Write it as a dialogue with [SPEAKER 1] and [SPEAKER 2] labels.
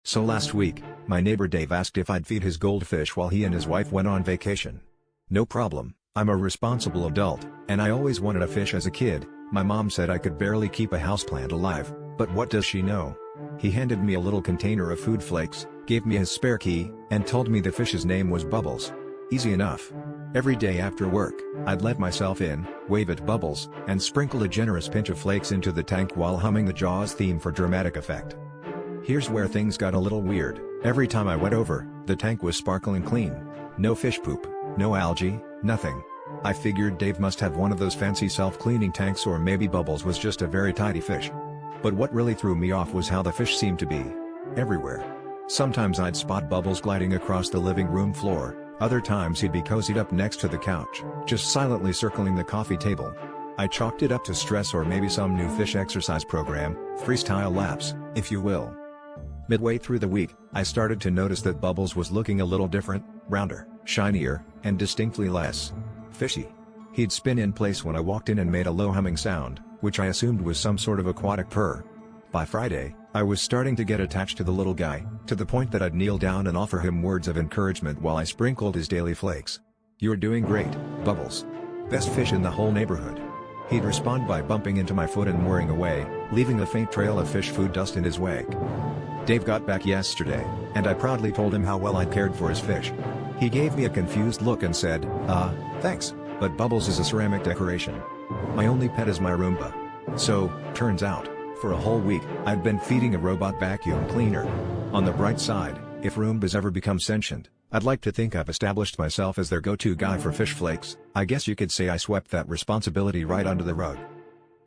[SPEAKER 1] So last week, my neighbor Dave asked if I'd feed his goldfish while he and his wife went on vacation. No problem, I'm a responsible adult, and I always wanted a fish as a kid. My mom said I could barely keep a houseplant alive, but what does she know? He handed me a little container of food flakes, gave me his spare key, and told me the fish's name was Bubbles. Easy enough. Every day after work, I'd let myself in, wave at Bubbles, and sprinkle a generous pinch of flakes into the tank while humming the Jaws theme for dramatic effect. Here's where things got a little weird. Every time I went over, the tank was sparkling clean. No fish poop, no algae, nothing. I figured Dave must have one of those fancy self-cleaning tanks, or maybe Bubbles was just a very tidy fish. But what really threw me off was how the fish seemed to be everywhere. Sometimes I'd spot Bubbles gliding across the living room floor, other times he'd be cozied up next to the couch, just silently circling the coffee table. I chalked it up to stress, or maybe some new fish exercise program, freestyle laps, if you will. Midway through the week, I started to notice that Bubbles was looking a little different, rounder, shinier, and distinctly less fishy. He'd spin in place when I walked in and made a low humming sound, which I assumed was some sort of aquatic purr. By Friday, I was starting to get attached to the little guy, to the point that I'd kneel down and offer him words of encouragement while I sprinkled his daily flakes. "You're doing great, Bubbles. Best fish in the whole neighborhood." He'd respond by bumping into my foot and whirring away, leaving a faint trail of fish food dust in his wake. Dave got back yesterday, and I proudly told him how well I'd cared for his fish. He gave me a confused look and said, thanks, but Bubbles is a ceramic decoration. My only pet is my Roomba." So, turns out, for a whole week, I'd been feeding a robot vacuum cleaner. On the bright side, if Roombas ever become sentient, I'd like to think I've established myself as their go-to guy for fish flakes. I guess you could say I swept that responsibility right under the rug.